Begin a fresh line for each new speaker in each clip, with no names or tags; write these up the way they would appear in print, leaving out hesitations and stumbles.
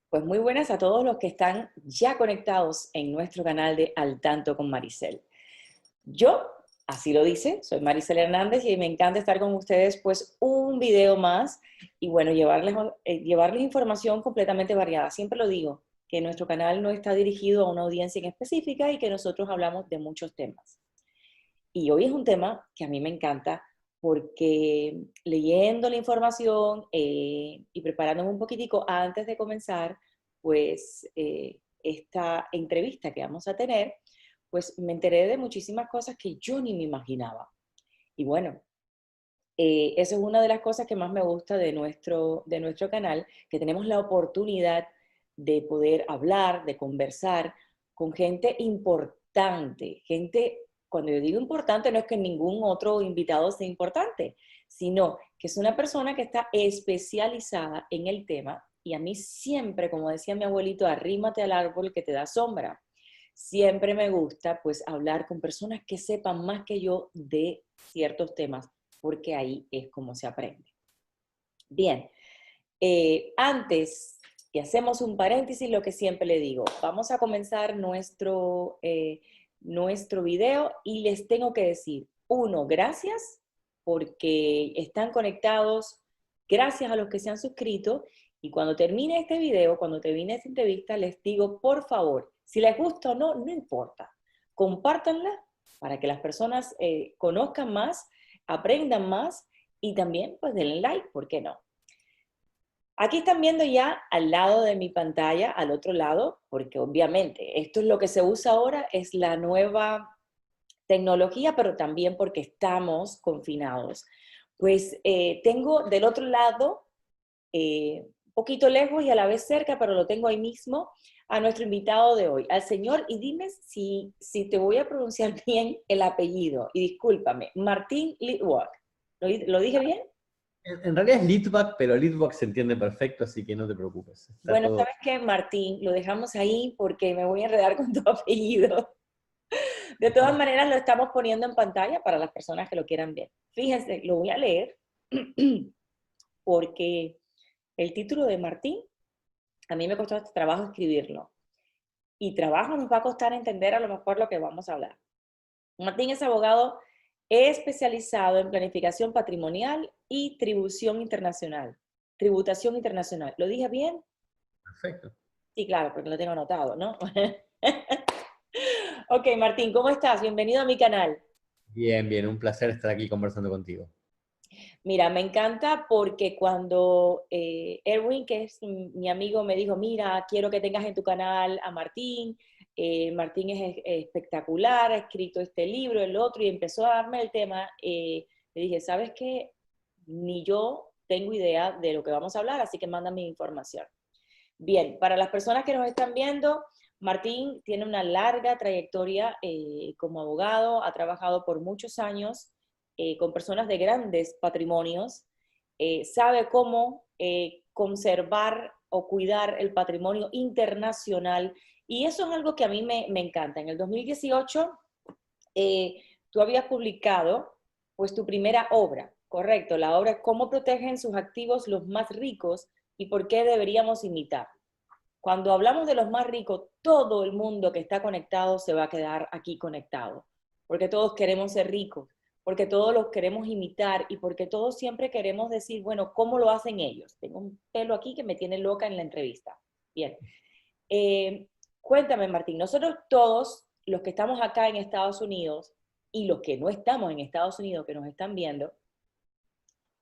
Pues muy buenas a todos los que están ya conectados en nuestro canal de Al Tanto con Maricel. Yo, así lo dice, soy Maricel Hernández y me encanta estar con ustedes pues un video más y bueno, llevarles información completamente variada. Siempre lo digo, que nuestro canal no está dirigido a una audiencia en específica y que nosotros hablamos de muchos temas. Y hoy es un tema que a mí me encanta porque leyendo la información y preparándome un poquitico antes de comenzar, pues esta entrevista que vamos a tener, pues me enteré de muchísimas cosas que yo ni me imaginaba. Y bueno, eso es una de las cosas que más me gusta de nuestro canal, que tenemos la oportunidad de poder hablar, de conversar con gente importante, gente, cuando yo digo importante no es que ningún otro invitado sea importante, sino que es una persona que está especializada en el tema y a mí siempre, como decía mi abuelito, arrímate al árbol que te da sombra. Siempre me gusta pues hablar con personas que sepan más que yo de ciertos temas porque ahí es como se aprende. Bien, antes, y hacemos un paréntesis, lo que siempre le digo, vamos a comenzar nuestro video y les tengo que decir, uno, gracias porque están conectados, gracias a los que se han suscrito, y cuando termine este video, cuando termine esta entrevista, les digo, por favor, si les gusta o no, no importa, compártanla para que las personas conozcan más, aprendan más y también pues denle like, ¿por qué no? Aquí están viendo ya al lado de mi pantalla, al otro lado, porque obviamente esto es lo que se usa ahora, es la nueva tecnología, pero también porque estamos confinados. Pues tengo del otro lado, un poquito lejos y a la vez cerca, pero lo tengo ahí mismo, a nuestro invitado de hoy, al señor, y dime si te voy a pronunciar bien el apellido, y discúlpame, Martín Litwak. ¿Lo dije bien?
En realidad es Litvak, pero Litvak se entiende perfecto, así que no te preocupes. Está
Bueno,
todo.
¿sabes qué, Martín? Lo dejamos ahí porque me voy a enredar con tu apellido. De todas maneras, lo estamos poniendo en pantalla para las personas que lo quieran ver. Fíjense, lo voy a leer porque el título de Martín, a mí me costó este trabajo escribirlo. Y trabajo nos va a costar entender a lo mejor lo que vamos a hablar. Martín es abogado especializado en planificación patrimonial y tributación internacional. ¿Lo dije bien?
Perfecto.
Sí, claro, porque lo tengo anotado, ¿no? Ok, Martín, ¿cómo estás? Bienvenido a mi canal.
Bien, bien, un placer estar aquí conversando contigo.
Mira, me encanta porque cuando Erwin, que es mi amigo, me dijo, mira, quiero que tengas en tu canal a Martín, Martín es espectacular, ha escrito este libro, el otro, y empezó a darme el tema, le dije, ¿sabes qué? Ni yo tengo idea de lo que vamos a hablar, así que mándame información. Bien, para las personas que nos están viendo, Martín tiene una larga trayectoria como abogado, ha trabajado por muchos años con personas de grandes patrimonios, sabe cómo conservar o cuidar el patrimonio internacional y eso es algo que a mí me encanta. En el 2018 tú habías publicado pues tu primera obra, correcto, la obra Cómo protegen sus activos los más ricos y por qué deberíamos imitar. Cuando hablamos de los más ricos, todo el mundo que está conectado se va a quedar aquí conectado, porque todos queremos ser ricos, porque todos los queremos imitar y porque todos siempre queremos decir, bueno, ¿cómo lo hacen ellos? Tengo un pelo aquí que me tiene loca en la entrevista. Bien. Eh, Cuéntame, Martín, nosotros todos los que estamos acá en Estados Unidos y los que no estamos en Estados Unidos, que nos están viendo,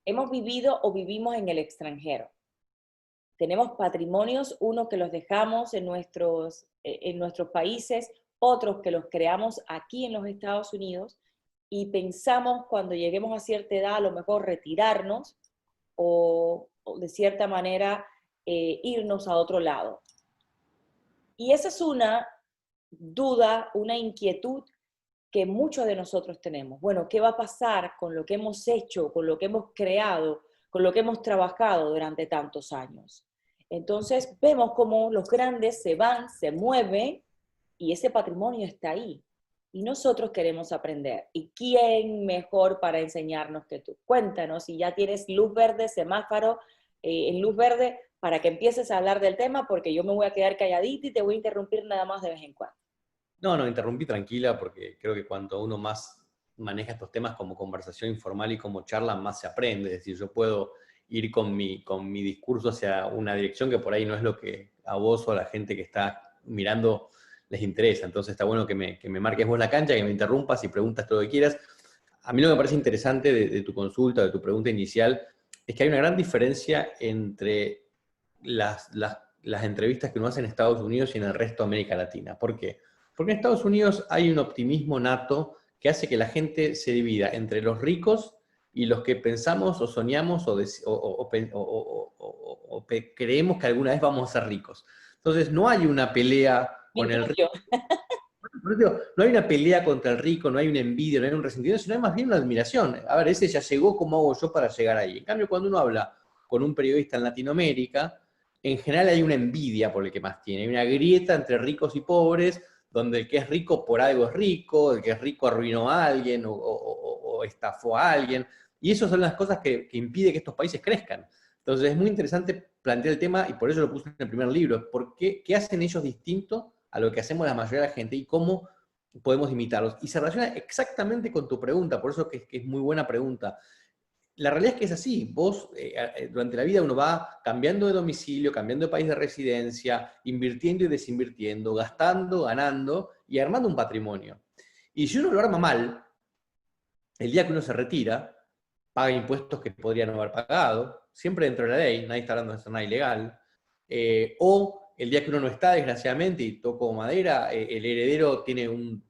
hemos vivido o vivimos en el extranjero. Tenemos patrimonios, unos que los dejamos en nuestros países, otros que los creamos aquí en los Estados Unidos y pensamos cuando lleguemos a cierta edad a lo mejor retirarnos o de cierta manera irnos a otro lado. Y esa es una duda, una inquietud que muchos de nosotros tenemos. Bueno, ¿qué va a pasar con lo que hemos hecho, con lo que hemos creado, con lo que hemos trabajado durante tantos años? Entonces vemos cómo los grandes se van, se mueven y ese patrimonio está ahí. Y nosotros queremos aprender. ¿Y quién mejor para enseñarnos que tú? Cuéntanos si ya tienes luz verde, semáforo, en luz verde para que empieces a hablar del tema, porque yo me voy a quedar calladita y te voy a interrumpir nada más de vez en cuando.
No, no, interrumpí tranquila porque creo que cuanto uno más maneja estos temas como conversación informal y como charla, más se aprende. Es decir, yo puedo ir con mi discurso hacia una dirección que por ahí no es lo que a vos o a la gente que está mirando les interesa. Entonces está bueno que me marques vos la cancha, que me interrumpas y preguntas todo lo que quieras. A mí lo que me parece interesante de tu consulta, de tu pregunta inicial, es que hay una gran diferencia entre las entrevistas que uno hace en Estados Unidos y en el resto de América Latina. ¿Por qué? Porque en Estados Unidos hay un optimismo nato que hace que la gente se divida entre los ricos y los que pensamos o soñamos o creemos que alguna vez vamos a ser ricos. Entonces no hay una pelea
Me
con el rico.
incluyo.
No hay una pelea contra el rico, no hay una envidia, no hay un resentimiento, sino hay más bien una admiración. A ver, ese ya llegó, ¿cómo hago yo para llegar ahí? En cambio, cuando uno habla con un periodista en Latinoamérica, en general hay una envidia por el que más tiene. Hay una grieta entre ricos y pobres, donde el que es rico por algo es rico, el que es rico arruinó a alguien o estafó a alguien. Y esas son las cosas que impiden que estos países crezcan. Entonces es muy interesante plantear el tema, y por eso lo puse en el primer libro, ¿qué hacen ellos distinto a lo que hacemos la mayoría de la gente y cómo podemos imitarlos? Y se relaciona exactamente con tu pregunta, por eso que es muy buena pregunta. La realidad es que es así, vos durante la vida uno va cambiando de domicilio, cambiando de país de residencia, invirtiendo y desinvirtiendo, gastando, ganando y armando un patrimonio. Y si uno lo arma mal, el día que uno se retira, paga impuestos que podría no haber pagado, siempre dentro de la ley, nadie está hablando de hacer nada ilegal, o el día que uno no está, desgraciadamente, y toco madera, el heredero tiene un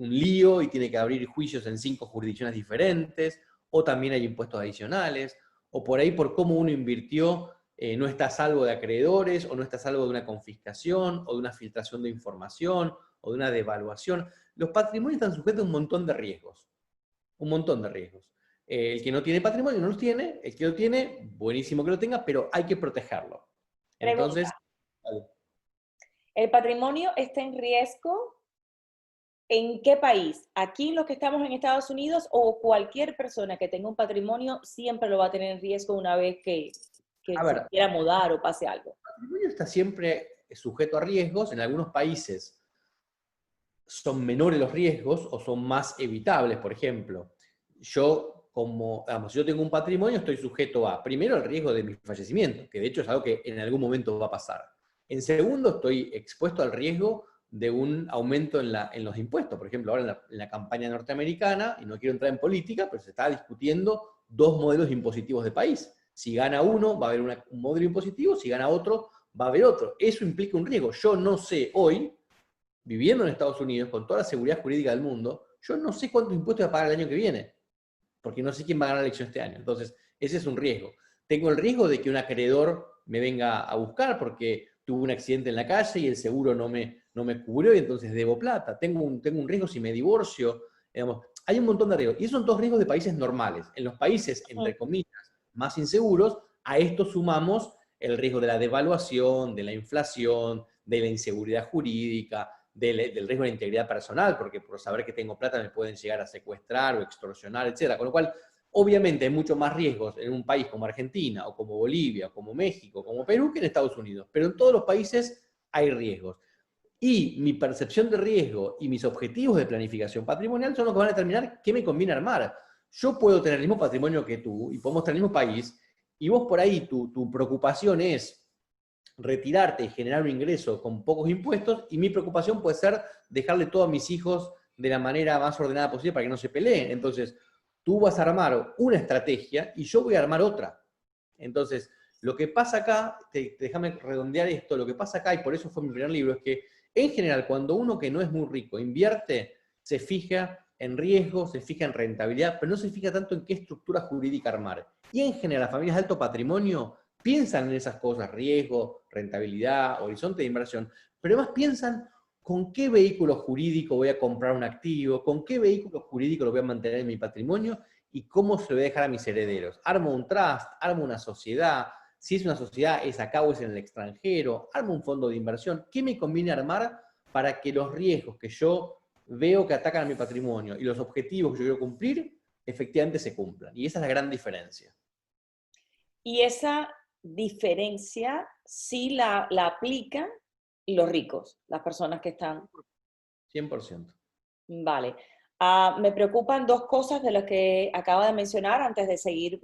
lío y tiene que abrir juicios en 5 jurisdicciones diferentes, o también hay impuestos adicionales, o por ahí por cómo uno invirtió, no está a salvo de acreedores, o no está a salvo de una confiscación, o de una filtración de información, o de una devaluación. Los patrimonios están sujetos a un montón de riesgos, un montón de riesgos. El que no tiene patrimonio no los tiene, el que lo tiene, buenísimo que lo tenga, pero hay que protegerlo. Entonces,
Pregunta, ¿el patrimonio está en riesgo en qué país? ¿Aquí los que estamos en Estados Unidos o cualquier persona que tenga un patrimonio siempre lo va a tener en riesgo una vez que
a
se
ver,
quiera mudar o pase algo?
el patrimonio está siempre sujeto a riesgos. En algunos países son menores los riesgos o son más evitables. Por ejemplo, si yo tengo un patrimonio, estoy sujeto a, primero, el riesgo de mi fallecimiento, que de hecho es algo que en algún momento va a pasar. En segundo, estoy expuesto al riesgo de un aumento en los impuestos. Por ejemplo, ahora en la campaña norteamericana, y no quiero entrar en política, pero se está discutiendo 2 modelos impositivos de país. Si gana uno, va a haber un modelo impositivo, si gana otro, va a haber otro. Eso implica un riesgo. Yo no sé hoy, viviendo en Estados Unidos, con toda la seguridad jurídica del mundo, yo no sé cuántos impuestos voy a pagar el año que viene, porque no sé quién va a ganar la elección este año. Entonces, ese es un riesgo. Tengo el riesgo de que un acreedor me venga a buscar porque tuve un accidente en la calle y el seguro no me cubrió y entonces debo plata. Tengo un riesgo si me divorcio. Digamos, hay un montón de riesgos. Y esos son todos riesgos de países normales. En los países, entre comillas, más inseguros, a esto sumamos el riesgo de la devaluación, de la inflación, de la inseguridad jurídica, del riesgo de la integridad personal, porque por saber que tengo plata me pueden llegar a secuestrar o extorsionar, etc. Con lo cual, obviamente hay mucho más riesgos en un país como Argentina, o como Bolivia, o como México, como Perú, que en Estados Unidos. Pero en todos los países hay riesgos. Y mi percepción de riesgo y mis objetivos de planificación patrimonial son los que van a determinar qué me conviene armar. Yo puedo tener el mismo patrimonio que tú, y podemos tener el mismo país, y vos por ahí tu preocupación es retirarte y generar un ingreso con pocos impuestos, y mi preocupación puede ser dejarle todo a mis hijos de la manera más ordenada posible para que no se peleen. Entonces, tú vas a armar una estrategia y yo voy a armar otra. Entonces, lo que pasa acá, déjame redondear esto, lo que pasa acá, y por eso fue mi primer libro, es que en general, cuando uno que no es muy rico invierte, se fija en riesgo, se fija en rentabilidad, pero no se fija tanto en qué estructura jurídica armar. Y en general, las familias de alto patrimonio piensan en esas cosas, riesgo, rentabilidad, horizonte de inversión, pero además piensan con qué vehículo jurídico voy a comprar un activo, con qué vehículo jurídico lo voy a mantener en mi patrimonio y cómo se lo voy a dejar a mis herederos. Armo un trust, armo una sociedad, si es una sociedad es acá o es en el extranjero, armo un fondo de inversión. ¿Qué me conviene armar para que los riesgos que yo veo que atacan a mi patrimonio y los objetivos que yo quiero cumplir, efectivamente se cumplan? Y esa es la gran diferencia.
Y esa diferencia sí la aplican los ricos, las personas que están.
100%.
Vale. Me preocupan dos cosas de las que acaba de mencionar antes de seguir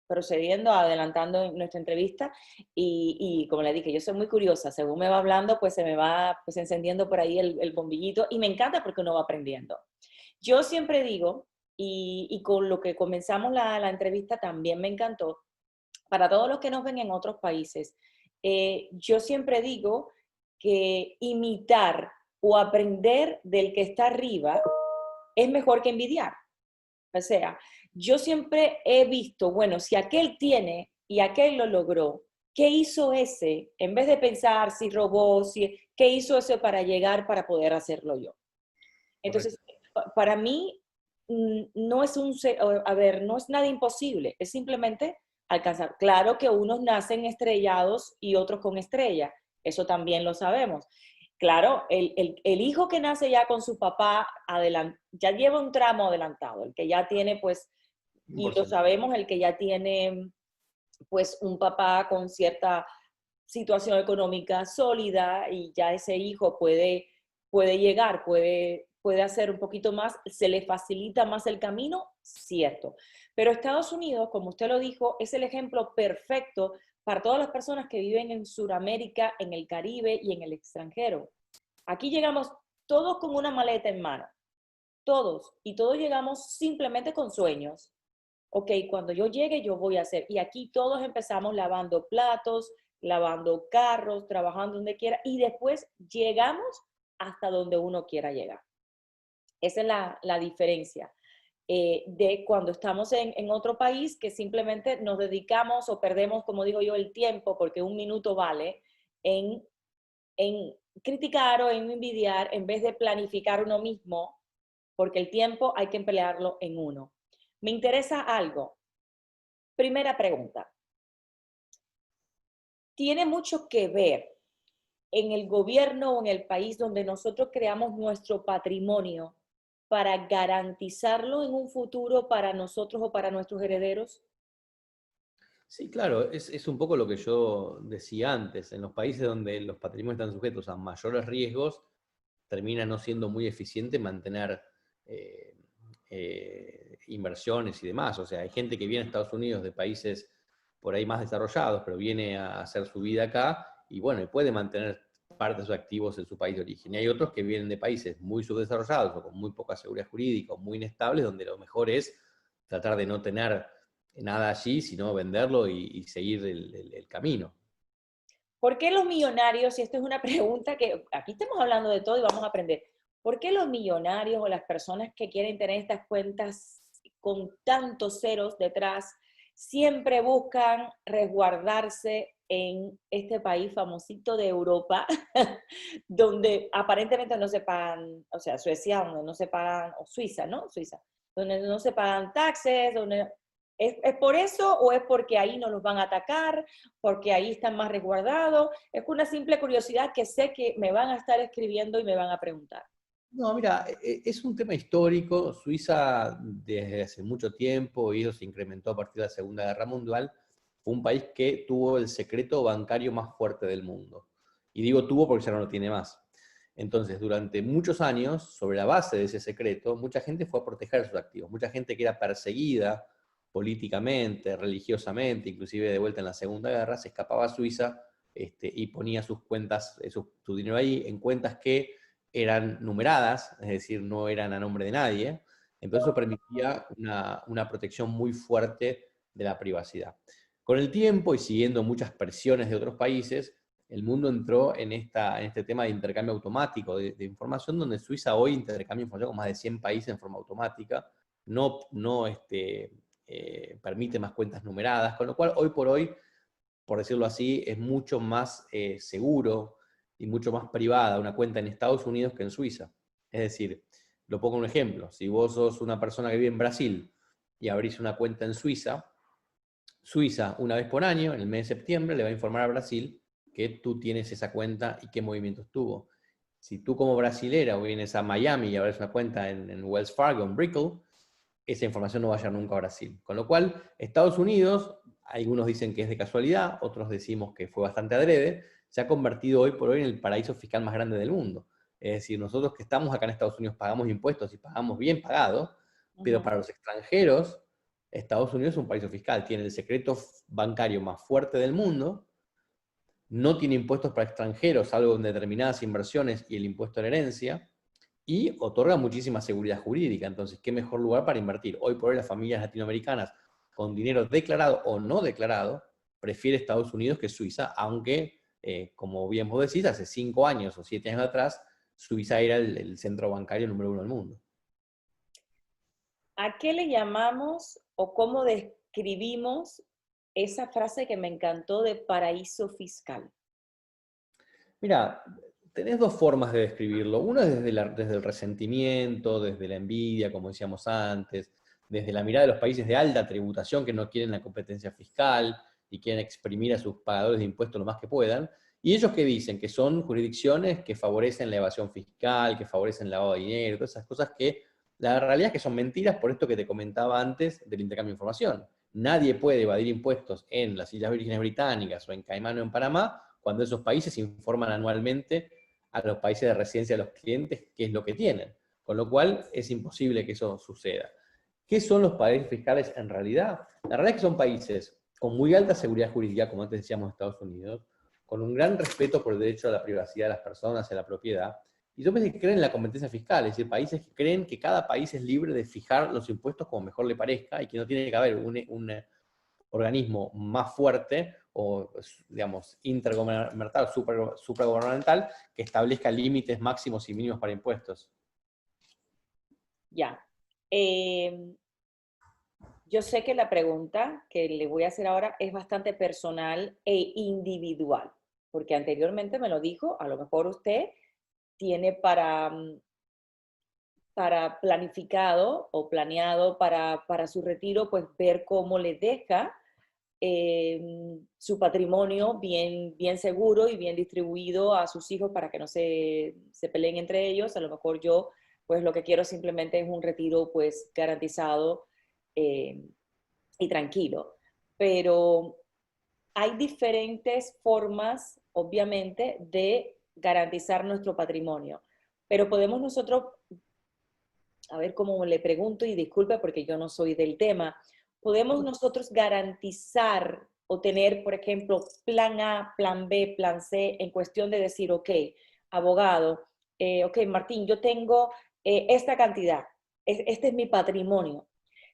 procediendo, adelantando en nuestra entrevista. Y como le dije, yo soy muy curiosa. Según me va hablando, pues se me va pues, encendiendo por ahí el bombillito. Y me encanta porque uno va aprendiendo. Yo siempre digo, y con lo que comenzamos la entrevista también me encantó, para todos los que nos ven en otros países, yo siempre digo que imitar o aprender del que está arriba es mejor que envidiar. O sea, yo siempre he visto, bueno, si aquel tiene y aquel lo logró, ¿qué hizo ese? En vez de pensar si robó, ¿qué hizo ese para llegar para poder hacerlo yo? Entonces,
Correcto.
para mí, no es a ver, no es nada imposible, es simplemente alcanzar. Claro que unos nacen estrellados y otros con estrella, eso también lo sabemos. Claro, el hijo que nace ya con su papá ya lleva un tramo adelantado, el que ya tiene, pues, y lo
100%.
sabemos, el que ya tiene, pues, un papá con cierta situación económica sólida y ya ese hijo puede llegar, puede hacer un poquito más, se le facilita más el camino, cierto. Pero Estados Unidos, como usted lo dijo, es el ejemplo perfecto para todas las personas que viven en Sudamérica, en el Caribe y en el extranjero. Aquí llegamos todos con una maleta en mano, todos, y todos llegamos simplemente con sueños. Ok, cuando yo llegue yo voy a hacer, y aquí todos empezamos lavando platos, lavando carros, trabajando donde quiera, y después llegamos hasta donde uno quiera llegar. Esa es la diferencia de cuando estamos en otro país que simplemente nos dedicamos o perdemos, como digo yo, el tiempo, porque un minuto vale, en criticar o en envidiar en vez de planificar uno mismo, porque el tiempo hay que emplearlo en uno. Me interesa algo. Primera pregunta. Tiene mucho que ver en el gobierno o en el país donde nosotros creamos nuestro patrimonio para garantizarlo en un futuro para nosotros o para nuestros herederos?
Sí, claro, es un poco lo que yo decía antes. En los países donde los patrimonios están sujetos a mayores riesgos, termina no siendo muy eficiente mantener eh, inversiones y demás. O sea, hay gente que viene a Estados Unidos de países por ahí más desarrollados, pero viene a hacer su vida acá y bueno, puede mantener parte de sus activos en su país de origen. Y hay otros que vienen de países muy subdesarrollados o con muy poca seguridad jurídica o muy inestables, donde lo mejor es tratar de no tener nada allí, sino venderlo y seguir el camino.
¿Por qué los millonarios, y esto es una pregunta que aquí estamos hablando de todo y vamos a aprender, ¿por qué los millonarios o las personas que quieren tener estas cuentas con tantos ceros detrás siempre buscan resguardarse en este país famosito de Europa, donde aparentemente no se pagan, o sea, Suecia, donde no se pagan, o Suiza, ¿no? Suiza, donde no se pagan taxes, donde... ¿Es por eso o es porque ahí no los van a atacar, porque ahí están más resguardados? Es una simple curiosidad que sé que me van a estar escribiendo y me van a preguntar.
No, mira, es un tema histórico. Suiza desde hace mucho tiempo, y eso se incrementó a partir de la Segunda Guerra Mundial, fue un país que tuvo el secreto bancario más fuerte del mundo. Y digo tuvo porque ya no lo tiene más. Entonces, durante muchos años, sobre la base de ese secreto, mucha gente fue a proteger sus activos. Mucha gente que era perseguida políticamente, religiosamente, inclusive de vuelta en la Segunda Guerra, se escapaba a Suiza y ponía sus cuentas, su dinero ahí en cuentas que eran numeradas, es decir, no eran a nombre de nadie. Entonces eso permitía una protección muy fuerte de la privacidad. Con el tiempo y siguiendo muchas presiones de otros países, el mundo entró en este tema de intercambio automático de información, donde Suiza hoy intercambia información con más de 100 países en forma automática, no permite más cuentas numeradas, con lo cual hoy por hoy, por decirlo así, es mucho más seguro y mucho más privada una cuenta en Estados Unidos que en Suiza. Es decir, lo pongo un ejemplo, si vos sos una persona que vive en Brasil y abrís una cuenta en Suiza, Suiza una vez por año, en el mes de septiembre, le va a informar a Brasil que tú tienes esa cuenta y qué movimientos tuvo. Si tú como brasilera vienes a Miami y abres una cuenta en Wells Fargo, en Brickell, esa información no va a llegar nunca a Brasil. Con lo cual, Estados Unidos algunos dicen que es de casualidad, otros decimos que fue bastante adrede, se ha convertido hoy por hoy en el paraíso fiscal más grande del mundo. Es decir, nosotros que estamos acá en Estados Unidos pagamos impuestos y pagamos bien pagados, pero
Ujú.
para los extranjeros, Estados Unidos es un paraíso fiscal, tiene el secreto bancario más fuerte del mundo, no tiene impuestos para extranjeros, salvo en determinadas inversiones y el impuesto en herencia, y otorga muchísima seguridad jurídica. Entonces, ¿qué mejor lugar para invertir? Hoy por hoy las familias latinoamericanas con dinero declarado o no declarado prefieren Estados Unidos que Suiza, aunque, como bien vos decís, hace 5 años o 7 años atrás, Suiza era el centro bancario número 1 del mundo.
¿A qué le llamamos o cómo describimos esa frase que me encantó de paraíso fiscal?
Mira, tenés dos formas de describirlo. Una es desde el resentimiento, desde la envidia, como decíamos antes, desde la mirada de los países de alta tributación que no quieren la competencia fiscal y quieren exprimir a sus pagadores de impuestos lo más que puedan. Y ellos que dicen que son jurisdicciones que favorecen la evasión fiscal, que favorecen el lavado de dinero, todas esas cosas que la realidad es que son mentiras por esto que te comentaba antes del intercambio de información. Nadie puede evadir impuestos en las Islas Vírgenes Británicas o en Caimán o en Panamá cuando esos países informan anualmente a los países de residencia de los clientes qué es lo que tienen. Con lo cual es imposible que eso suceda. ¿Qué son los paraísos fiscales en realidad? La realidad es que son países con muy alta seguridad jurídica, como antes decíamos Estados Unidos, con un gran respeto por el derecho a la privacidad de las personas y a la propiedad, y son países que creen en la competencia fiscal, es decir, países que creen que cada país es libre de fijar los impuestos como mejor le parezca y que no tiene que haber un organismo más fuerte o, digamos, intergubernamental, supragubernamental, que establezca límites máximos y mínimos para impuestos.
Ya. Eh, yo sé que la pregunta que le voy a hacer ahora es bastante personal e individual, porque anteriormente me lo dijo, a lo mejor usted tiene para planificado o planeado para su retiro, pues ver cómo le deja su patrimonio bien seguro y bien distribuido a sus hijos para que no se peleen entre ellos. A lo mejor yo, pues lo que quiero simplemente es un retiro pues garantizado eh, y tranquilo. Pero hay diferentes formas, obviamente, de garantizar nuestro patrimonio. Pero podemos nosotros, a ver cómo le pregunto y disculpe porque yo no soy del tema, podemos nosotros garantizar o tener, por ejemplo, plan A, plan B, plan C, en cuestión de decir, ok, abogado, ok, Martín, yo tengo esta cantidad, este es mi patrimonio.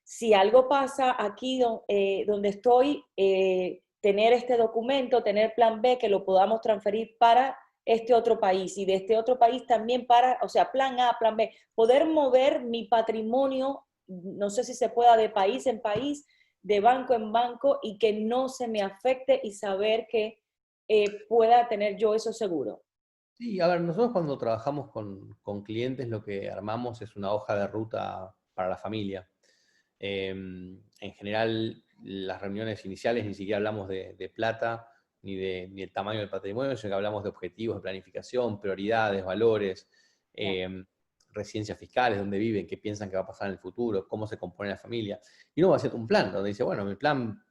Si algo pasa aquí donde estoy, tener este documento, tener plan B, que lo podamos transferir para este otro país y de este otro país también para, o sea, plan A, plan B, poder mover mi patrimonio, no sé si se pueda de país en país, de banco en banco y que no se me afecte y saber que pueda tener yo eso seguro.
Sí, a ver, nosotros cuando trabajamos con clientes lo que armamos es una hoja de ruta para la familia. En general, las reuniones iniciales ni siquiera hablamos de plata ni del tamaño del patrimonio, sino que hablamos de objetivos, de planificación, prioridades, valores,
Yeah.
residencias fiscales, dónde viven, qué piensan que va a pasar en el futuro, cómo se compone la familia. Y uno va a hacer un plan donde dice, bueno, mi plan,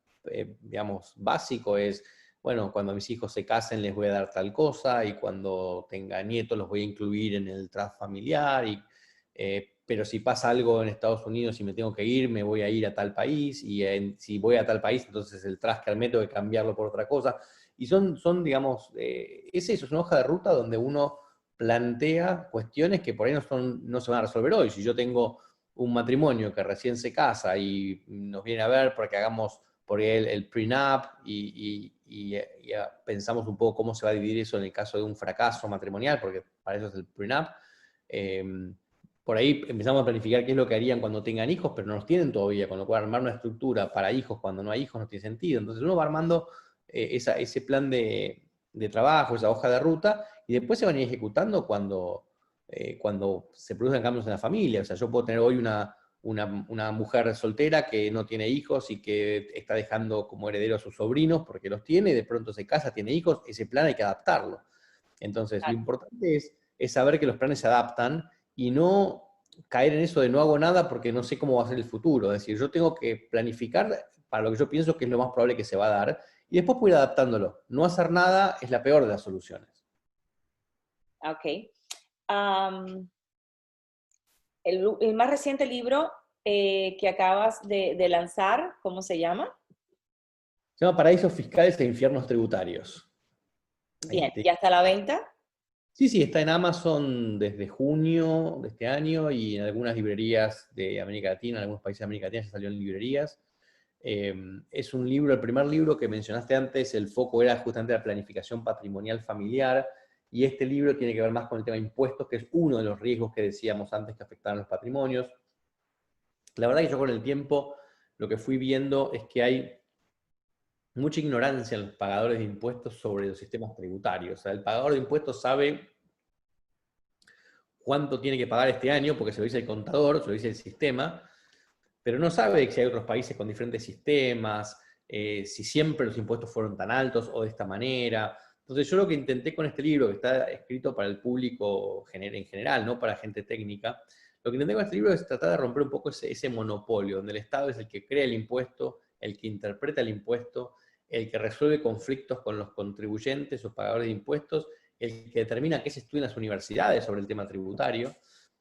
digamos, básico es, bueno, cuando mis hijos se casen les voy a dar tal cosa y cuando tenga nietos los voy a incluir en el trust familiar y pero si pasa algo en Estados Unidos y me tengo que ir, me voy a ir a tal país, y si voy a tal país, entonces el traje al método de cambiarlo por otra cosa. Y son digamos, es eso, es una hoja de ruta donde uno plantea cuestiones que por ahí no se van a resolver hoy. Si yo tengo un matrimonio que recién se casa y nos viene a ver porque hagamos por ahí el prenup y pensamos un poco cómo se va a dividir eso en el caso de un fracaso matrimonial, porque para eso es el prenup. Eh, por ahí empezamos a planificar qué es lo que harían cuando tengan hijos, pero no los tienen todavía, con lo cual armar una estructura para hijos cuando no hay hijos no tiene sentido. Entonces uno va armando ese plan de trabajo, esa hoja de ruta, y después se van a ir ejecutando cuando se producen cambios en la familia. O sea, yo puedo tener hoy una mujer soltera que no tiene hijos y que está dejando como heredero a sus sobrinos porque los tiene, y de pronto se casa, tiene hijos, ese plan hay que adaptarlo. Entonces, lo importante es saber que los planes se adaptan y no caer en eso de no hago nada porque no sé cómo va a ser el futuro. Es decir, yo tengo que planificar para lo que yo pienso que es lo más probable que se va a dar, y después puedo ir adaptándolo. No hacer nada es la peor de las soluciones.
Ok. Am, el más reciente libro que acabas de lanzar, ¿cómo se llama?
Se llama Paraísos Fiscales e Infiernos Tributarios.
Bien, ¿ya está a la venta?
Sí, sí, está en Amazon desde junio de este año y en algunas librerías de América Latina, en algunos países de América Latina ya salió en librerías. Es un libro, el primer libro que mencionaste antes, el foco era justamente la planificación patrimonial familiar, y este libro tiene que ver más con el tema de impuestos, que es uno de los riesgos que decíamos antes que afectaban los patrimonios. La verdad que yo con el tiempo lo que fui viendo es que hay mucha ignorancia en los pagadores de impuestos sobre los sistemas tributarios. O sea, el pagador de impuestos sabe cuánto tiene que pagar este año, porque se lo dice el contador, se lo dice el sistema, pero no sabe si hay otros países con diferentes sistemas, si siempre los impuestos fueron tan altos o de esta manera. Entonces yo lo que intenté con este libro, que está escrito para el público en general, no para gente técnica, lo que intenté con este libro es tratar de romper un poco ese monopolio, donde el Estado es el que crea el impuesto, el que interpreta el impuesto, el que resuelve conflictos con los contribuyentes o pagadores de impuestos, el que determina qué se estudia en las universidades sobre el tema tributario.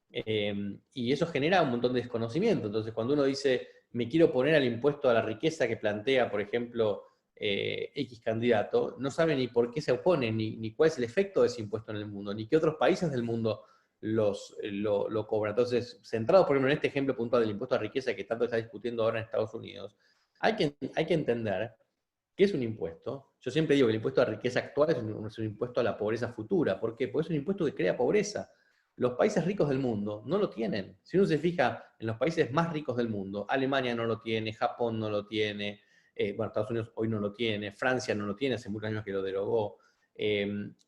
Y eso genera un montón de desconocimiento. Entonces, cuando uno dice, me quiero poner al impuesto a la riqueza que plantea, por ejemplo, X candidato, no sabe ni por qué se opone, ni cuál es el efecto de ese impuesto en el mundo, ni qué otros países del mundo lo cobran. Entonces, centrado, por ejemplo, en este ejemplo puntual del impuesto a riqueza que tanto está discutiendo ahora en Estados Unidos, hay que entender qué es un impuesto. Yo siempre digo que el impuesto a riqueza actual es un impuesto a la pobreza futura. ¿Por qué? Porque es un impuesto que crea pobreza. Los países ricos del mundo no lo tienen. Si uno se fija en los países más ricos del mundo, Alemania no lo tiene, Japón no lo tiene, bueno, Estados Unidos hoy no lo tiene, Francia no lo tiene, hace muchos años que lo derogó.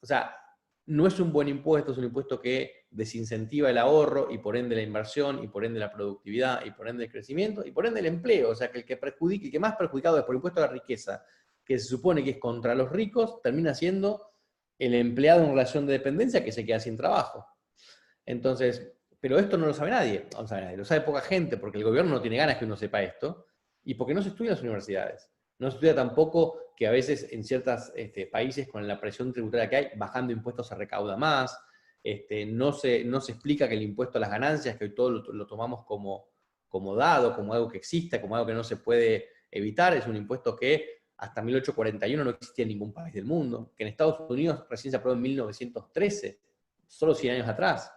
O sea, no es un buen impuesto, es un impuesto que desincentiva el ahorro y por ende la inversión y por ende la productividad y por ende el crecimiento y por ende el empleo. O sea, que el que más perjudicado es por el impuesto a la riqueza, que se supone que es contra los ricos, termina siendo el empleado en relación de dependencia que se queda sin trabajo. Entonces, pero esto no lo sabe nadie, no lo sabe nadie, lo sabe poca gente, porque el gobierno no tiene ganas que uno sepa esto, y porque no se estudia en las universidades. No se estudia tampoco que a veces en ciertos países, con la presión tributaria que hay, bajando impuestos se recauda más. No se explica que el impuesto a las ganancias, que hoy todo lo tomamos como dado, como algo que exista, como algo que no se puede evitar, es un impuesto que hasta 1841 no existía en ningún país del mundo, que en Estados Unidos recién se aprobó en 1913, solo 100 años atrás,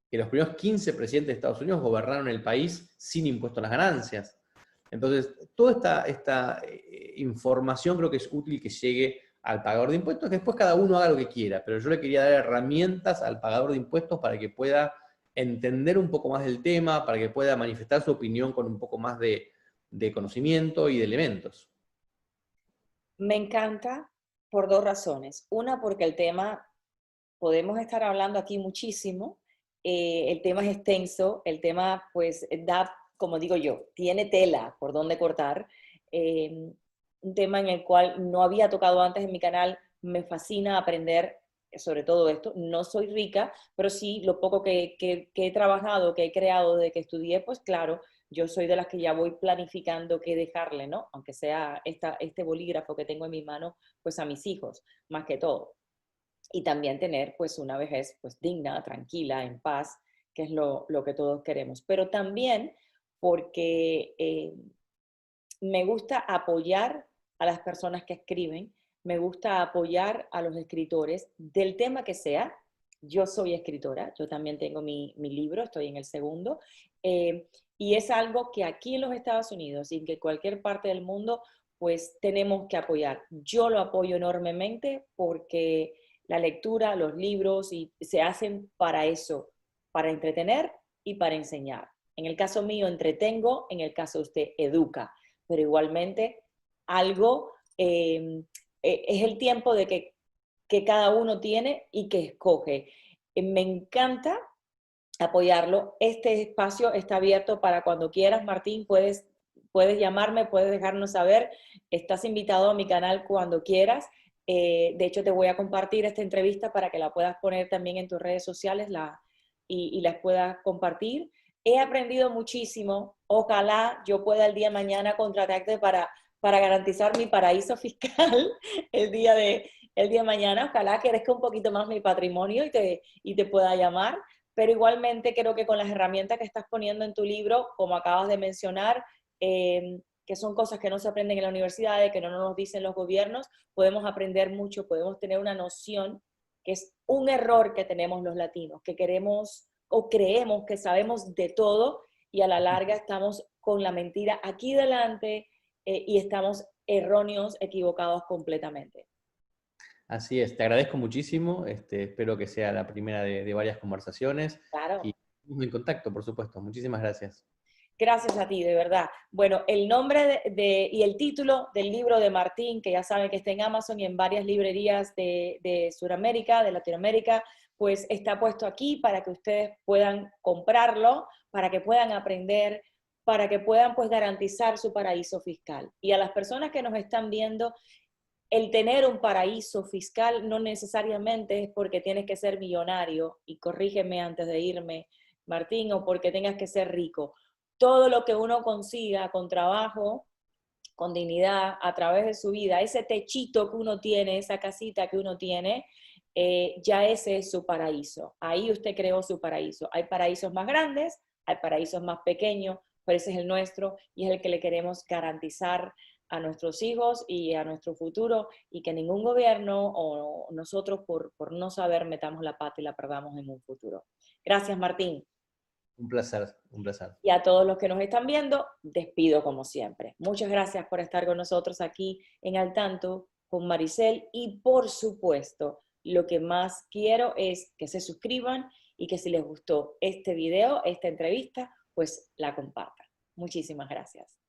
que los primeros 15 presidentes de Estados Unidos gobernaron el país sin impuesto a las ganancias. Entonces, toda esta información creo que es útil que llegue al pagador de impuestos, que después cada uno haga lo que quiera, pero yo le quería dar herramientas al pagador de impuestos para que pueda entender un poco más del tema, para que pueda manifestar su opinión con un poco más de conocimiento y de elementos.
Me encanta por dos razones. Una, porque el tema, podemos estar hablando aquí muchísimo, el tema es extenso, el tema pues da, como digo yo, tiene tela por donde cortar. Eh, un tema en el cual no había tocado antes en mi canal, me fascina aprender sobre todo esto. No soy rica, pero sí lo poco que he trabajado, que he creado desde que estudié, pues claro, yo soy de las que ya voy planificando qué dejarle, ¿no? Aunque sea este bolígrafo que tengo en mi mano, pues a mis hijos, más que todo. Y también tener pues una vejez pues digna, tranquila, en paz, que es lo que todos queremos. Pero también porque me gusta apoyar a las personas que escriben, me gusta apoyar a los escritores del tema que sea. Yo soy escritora, yo también tengo mi libro, estoy en el segundo, y es algo que aquí en los Estados Unidos y en que cualquier parte del mundo, pues tenemos que apoyar. Yo lo apoyo enormemente porque la lectura, los libros, y se hacen para eso, para entretener y para enseñar. En el caso mío, entretengo, en el caso de usted, educa, pero igualmente algo es el tiempo de que cada uno tiene y que escoge. Me encanta apoyarlo. Este espacio está abierto para cuando quieras, Martín, puedes llamarme, puedes dejarnos saber. Estás invitado a mi canal cuando quieras. De hecho, te voy a compartir esta entrevista para que la puedas poner también en tus redes sociales y las puedas compartir. He aprendido muchísimo. Ojalá yo pueda el día de mañana contratarte para garantizar mi paraíso fiscal el día de mañana. Ojalá crezca un poquito más mi patrimonio y te pueda llamar. Pero igualmente creo que con las herramientas que estás poniendo en tu libro, como acabas de mencionar, que son cosas que no se aprenden en la universidad, que no nos dicen los gobiernos, podemos aprender mucho, podemos tener una noción, que es un error que tenemos los latinos, que queremos o creemos que sabemos de todo y a la larga estamos con la mentira aquí delante y estamos erróneos, equivocados completamente.
Así es, te agradezco muchísimo, espero que sea la primera de varias conversaciones
Claro.
y estamos en contacto, por supuesto. Muchísimas gracias.
Gracias a ti, de verdad. Bueno, el nombre y el título del libro de Martín, que ya saben que está en Amazon y en varias librerías de Sudamérica, de Latinoamérica, pues está puesto aquí para que ustedes puedan comprarlo, para que puedan aprender, para que puedan pues garantizar su paraíso fiscal. Y a las personas que nos están viendo, el tener un paraíso fiscal no necesariamente es porque tienes que ser millonario, y corrígeme antes de irme, Martín, o porque tengas que ser rico. Todo lo que uno consiga con trabajo, con dignidad, a través de su vida, ese techito que uno tiene, esa casita que uno tiene, ya ese es su paraíso. Ahí usted creó su paraíso. Hay paraísos más grandes, hay paraísos más pequeños, pero ese es el nuestro y es el que le queremos garantizar a nuestros hijos y a nuestro futuro, y que ningún gobierno o nosotros por no saber metamos la pata y la perdamos en un futuro. Gracias, Martín.
Un placer, un placer.
Y a todos los que nos están viendo, despido como siempre. Muchas gracias por estar con nosotros aquí en Al Tanto con Maricel, y por supuesto, lo que más quiero es que se suscriban y que si les gustó este video, esta entrevista, pues la compartan. Muchísimas gracias.